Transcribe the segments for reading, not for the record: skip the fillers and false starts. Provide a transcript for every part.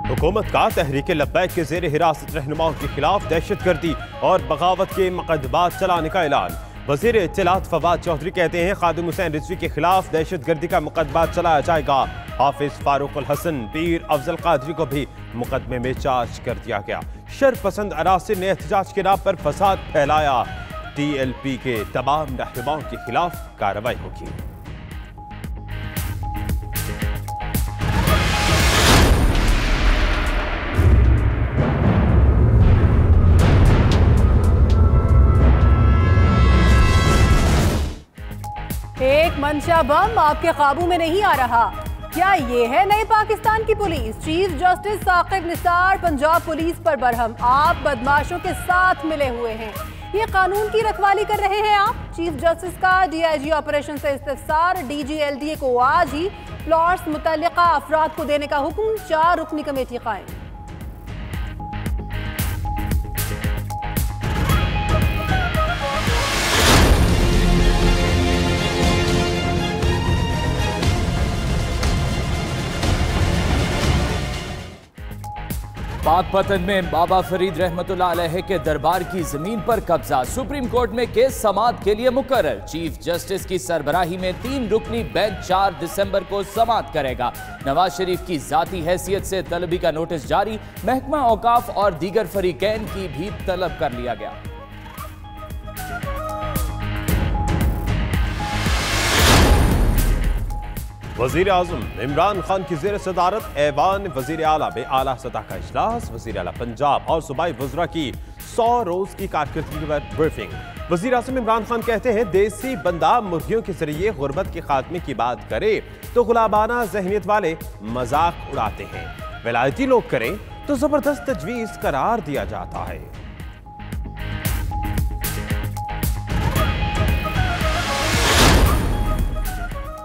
हुकूमत का तहरीक लब्बैक के जेर हिरासत रहनुमाओं के खिलाफ दहशतगर्दी और बगावत के मुकदमात चलाने का ऐलान। वजीर इत्तलात फवाद चौधरी कहते हैं खादिम हुसैन रिजवी के खिलाफ दहशतगर्दी का मुकदमा चलाया जाएगा। हाफिज फारूक अल हसन, पीर अफजल कादरी को भी मुकदमे में चार्ज कर दिया गया। शरपसंद अनासिर ने एहतजाज के नाम पर फसाद फैलाया। TLP के तमाम रहनुमाओं के खिलाफ कार्रवाई होगी। एक मंशा बम आपके काबू में नहीं आ रहा। क्या ये है नए पाकिस्तान की पुलिस? Chief justice Saqib Nisar Punjab police पर बरहम। आप बदमाशों के साथ मिले हुए हैं, ये कानून की रखवाली कर रहे हैं आप। चीफ जस्टिस का DIG ऑपरेशन से इस्तिफसार। DG LDA को आज ही प्लॉट्स मुतल्लिका अफराद को देने का हुक्म। 4 रुकनी कमेटी कायम। पाकपतन में बाबा फरीद रहमतुल्लाह अलैह के दरबार की जमीन पर कब्जा। सुप्रीम कोर्ट में केस समाअत के लिए मुकर्रर। चीफ जस्टिस की सरबराही में 3 रुकनी बेंच 4 दिसंबर को समाअत करेगा। नवाज शरीफ की जाती हैसियत से तलबी का नोटिस जारी। महकमा औकाफ और दीगर फरीकैन की भी तलब कर लिया गया। वजीर आजम इमरान खान की जेर सदारत ऐवान वजीर आला में आला सतह का इजलास। वजीर आला पंजाब और सूबाई वज़रा की 100 रोज की कारकर्दगी पर ब्रीफिंग। वजीर आजम इमरान खान कहते हैं देसी बंदा मुर्गियों के जरिए गुर्बत के खात्मे की बात करे तो गुलाबाना जहनियत वाले मजाक उड़ाते हैं। विलायती लोग करें तो जबरदस्त तजवीज करार दिया जाता है।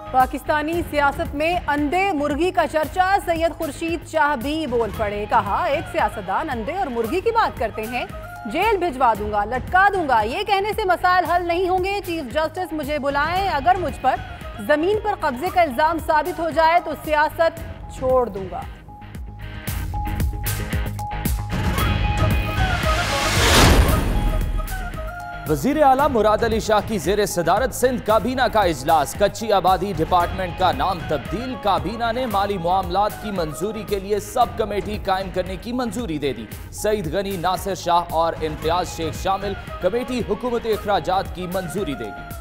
पाकिस्तानी सियासत में अंडे मुर्गी का चर्चा। सैयद खुर्शीद शाह भी बोल पड़े। कहा एक सियासतदान अंडे और मुर्गी की बात करते हैं, जेल भिजवा दूंगा, लटका दूंगा। ये कहने से मसाइल हल नहीं होंगे। चीफ जस्टिस मुझे बुलाएं, अगर मुझ पर जमीन पर कब्जे का इल्जाम साबित हो जाए तो सियासत छोड़ दूंगा। वजीर आला मुराद अली शाह की जेर सदारत सिंध काबीना का इजलास। कच्ची आबादी डिपार्टमेंट का नाम तब्दील। काबीना ने माली मामलात की मंजूरी के लिए सब कमेटी कायम करने की मंजूरी दे दी। सईद गनी, नासिर शाह और इम्तियाज शेख शामिल कमेटी हुकूमती अखराजात की मंजूरी देगी।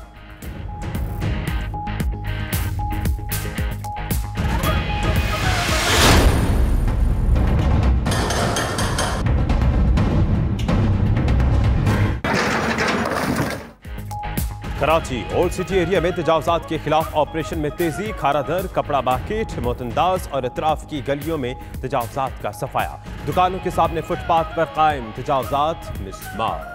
कराची ओल्ड सिटी एरिया में तजावजात के खिलाफ ऑपरेशन में तेजी। खारादर, कपड़ा मार्केट, मोतनदाज और इतराफ की गलियों में तजावजात का सफाया। दुकानों के सामने फुटपाथ पर कायम तजावजात मिसमार।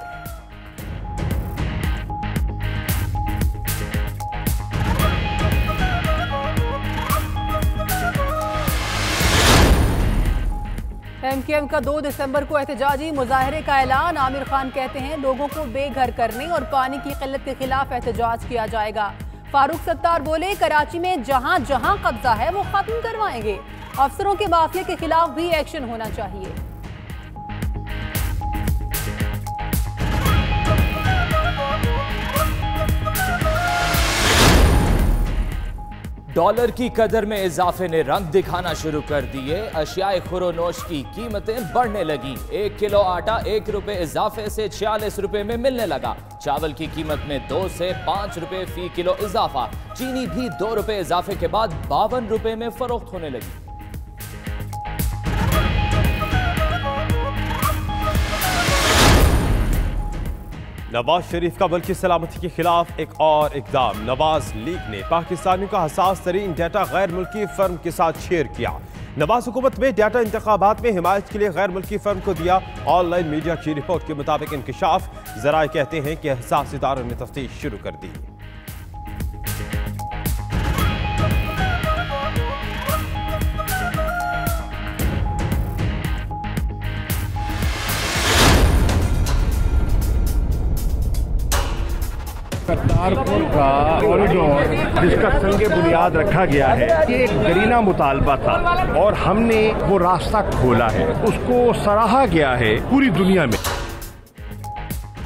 MKM का 2 दिसंबर को एहतजाजी मुजाहरे का ऐलान। आमिर खान कहते हैं लोगों को बेघर करने और पानी की किल्लत के खिलाफ एहतजाज किया जाएगा। फारूक सत्तार बोले कराची में जहां जहां कब्जा है वो खत्म करवाएंगे। अफसरों के माफिया के खिलाफ भी एक्शन होना चाहिए। डॉलर की कदर में इजाफे ने रंग दिखाना शुरू कर दिए। अशियाए खुरोनोश की कीमतें बढ़ने लगी। 1 किलो आटा 1 रुपए इजाफे से 46 रुपए में मिलने लगा। चावल की कीमत में 2 से 5 रुपए फी किलो इजाफा। चीनी भी 2 रुपए इजाफे के बाद 52 रुपए में फरोख्त होने लगी। नवाज शरीफ का मुल्क की सलामती के खिलाफ एक और इकदाम। नवाज लीग ने पाकिस्तानियों का हसास तरीन डाटा गैर मुल्की फर्म के साथ शेयर किया। नवाज हुकूमत में डाटा इंतखाबात में हिमायत के लिए गैर मुल्की फर्म को दिया। ऑनलाइन मीडिया की रिपोर्ट के मुताबिक इंकशाफ। जराए कहते हैं कि हसास इदारों ने तफ्तीश शुरू कर दी। करतारपुर का कॉरिडोर जिसका संग बुनियाद रखा गया है, ये एक दरीना मुतालबा था और हमने वो रास्ता खोला है, उसको सराहा गया है पूरी दुनिया में।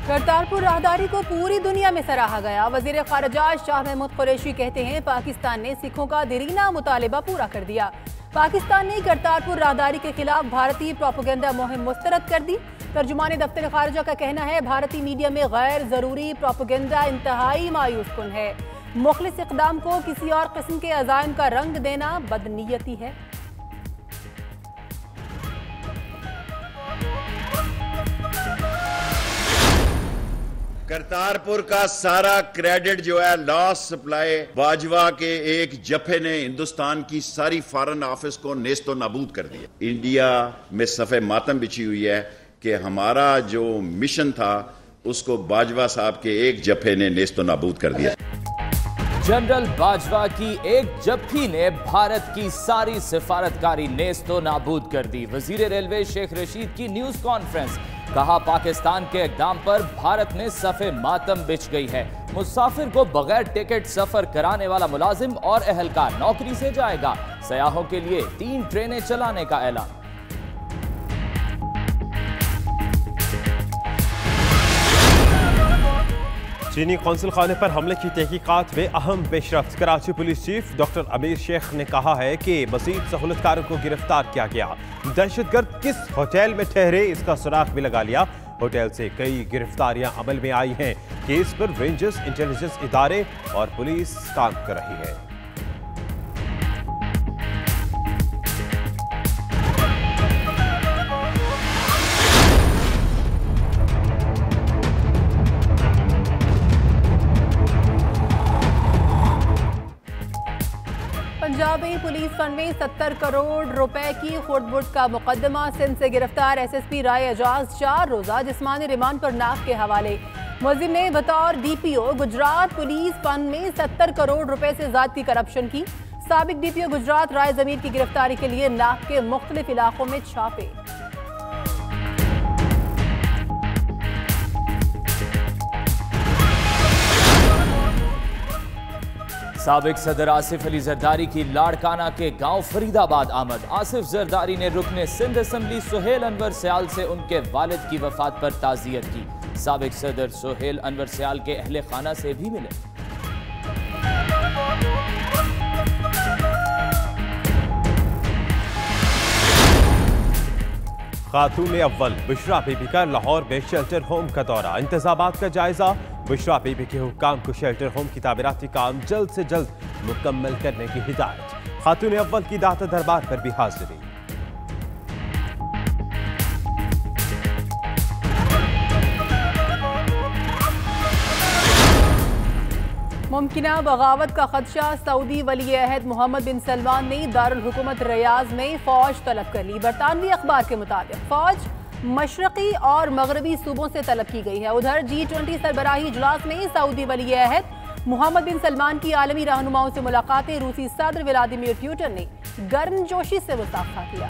करतारपुर राहदारी को पूरी दुनिया में सराहा गया। वजीर खारजा शाह महमूद कुरैशी कहते हैं पाकिस्तान ने सिखों का दरीना मुतालिबा पूरा कर दिया। पाकिस्तान ने करतारपुर राहदारी के खिलाफ भारतीय प्रोपेगेंडा मुहिम मुस्तरद कर दी। तर्जुमान दफ्तर खारजा का कहना है भारतीय मीडिया में गैर जरूरी प्रोपेगेंडा इंतहाई मायूस कुन है। मुखलिस इक़दाम को किसी और किस्म के अज़ाइम का रंग देना बदनीयती है। करतारपुर का सारा क्रेडिट जो है लॉस सप्लाई बाजवा के एक जफे ने हिंदुस्तान की सारी फॉरेन ऑफिस को नेस्तो नाबूद कर दिया। इंडिया में सफ़े मातम बिछी हुई है कि हमारा जो मिशन था उसको बाजवा साहब के एक जफे ने नेस्तो नाबूद कर दिया। जनरल बाजवा की एक जफ्फी ने भारत की सारी सिफारतकारी नेस्तो नाबूद कर दी। वजीर रेलवे शेख रशीद की न्यूज कॉन्फ्रेंस, कहा पाकिस्तान के इक़दाम पर भारत में सफ़े मातम बिछ गई है। मुसाफिर को बगैर टिकट सफर कराने वाला मुलाजिम और अहलकार नौकरी से जाएगा। सयाहों के लिए 3 ट्रेनें चलाने का ऐलान। चीनी कौंसिल खाने पर हमले की तहकीकात में अहम पेशरफ्त। कराची पुलिस चीफ डॉक्टर अमीर शेख ने कहा है कि मज़ीद सहूलतकारों को गिरफ्तार किया गया। दहशतगर्द किस होटल में ठहरे इसका सुराग भी लगा लिया। होटल से कई गिरफ्तारियां अमल में आई हैं। केस पर रेंजर्स, इंटेलिजेंस इदारे और पुलिस काम कर रही है। पंजाबी पुलिस फंड में 70 करोड़ रुपए की खुर्द-बुर्द का मुकदमा। सिंध से गिरफ्तार एसएसपी राय एजाज 4 रोजा जिस्मानी रिमांड पर नाक के हवाले। मुलजिम ने बतौर डीपीओ गुजरात पुलिस फंड में 70 करोड़ रुपए से ज्यादा करप्शन की। साबिक डीपीओ गुजरात राय जमीर की गिरफ्तारी के लिए नाक के मुख्तलिफ इलाकों में छापे। साबिक सदर आसिफ अली जरदारी की लाड़काना के गांव फरीदाबाद आमद। आसिफ जरदारी ने रुकने सिंध असम्बली सुहेल अनवर सयाल से उनके वालिद की वफात पर ताज़ियत की। साबिक सदर सुहेल अनवर सयाल के अहले खाना से भी मिले। खातून अव्वल बुशरा बीबी का लाहौर में शेल्टर होम का दौरा। इंतजामात का जायजा। बुशरा बीबी के हुक्काम को शेल्टर होम की तामीराती काम जल्द से जल्द मुकम्मल करने की हिदायत। खातून अव्वल की दाता दरबार पर भी हाजिरी। मुमकिना बगावत का खदशा। सऊदी वली अहद मोहम्मद बिन सलमान ने दारुल हुकूमत रियाज में फौज तलब कर ली। बरतानवी अखबार के मुताबिक फौज मशरकी और मगरबी सूबों से तलब की गई है। उधर G20 सरबराही इजलास में सऊदी वली अहद मोहम्मद बिन सलमान की आलमी रहनुमाओं से मुलाकातें। रूसी सदर व्लादिमीर पुतिन ने गर्मजोशी से मुसाफा किया।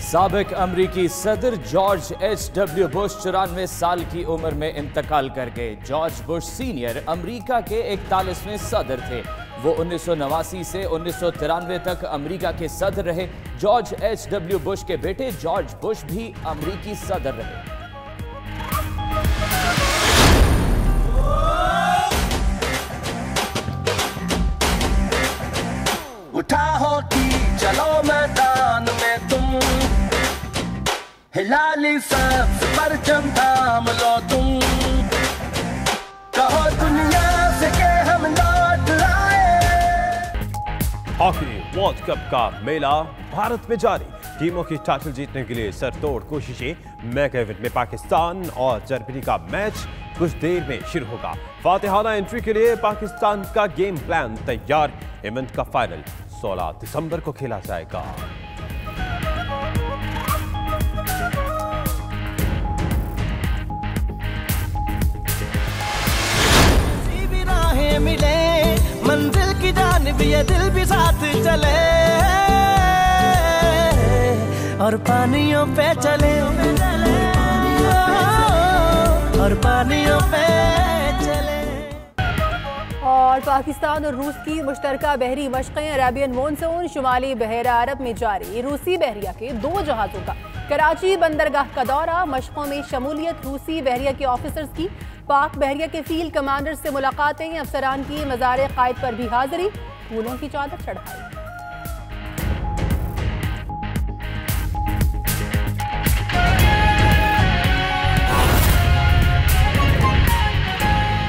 साबिक अमरीकी सदर जॉर्ज H.W. बुश 94 साल की उम्र में इंतकाल कर गए। जॉर्ज बुश सीनियर अमरीका के 41वें सदर थे। वो 1989 से 1993 तक अमरीका के सदर रहे। George H.W. बुश के बेटे जॉर्ज बुश भी अमरीकी सदर रहे। उठा होती चलो मैदान में तुम, हिलाली सब परचम थाम लो तुम, कहो दुनिया से के हम लौट आए। हॉकी वर्ल्ड कप का मेला भारत में जारी। टीमों की टाइटल जीतने के लिए सरतोड़ कोशिशें। मेगा इवेंट में पाकिस्तान और जर्मनी का मैच कुछ देर में शुरू होगा। फातिहाना एंट्री के लिए पाकिस्तान का गेम प्लान तैयार। इवेंट का फाइनल 16 दिसंबर को खेला जाएगा। मिले मंजिल की जानिब ये दिल भी साथ चले और पानियों पे चले, और पानियों पे चले। और पाकिस्तान और रूस की मुश्तरका बहरी मशक़ें, अरेबियन मॉनसून शुमाली बहरा अरब में जारी। रूसी बहरिया के 2 जहाज़ों का कराची बंदरगाह का दौरा, मशक़ों में शमूलियत। रूसी बहरिया के ऑफिसर्स की पाक बहरिया के फील्ड कमांडर से मुलाकातें, अफसरान की मज़ार क़ायद पर भी हाज़िरी, फूलों की चादर चढ़ाई।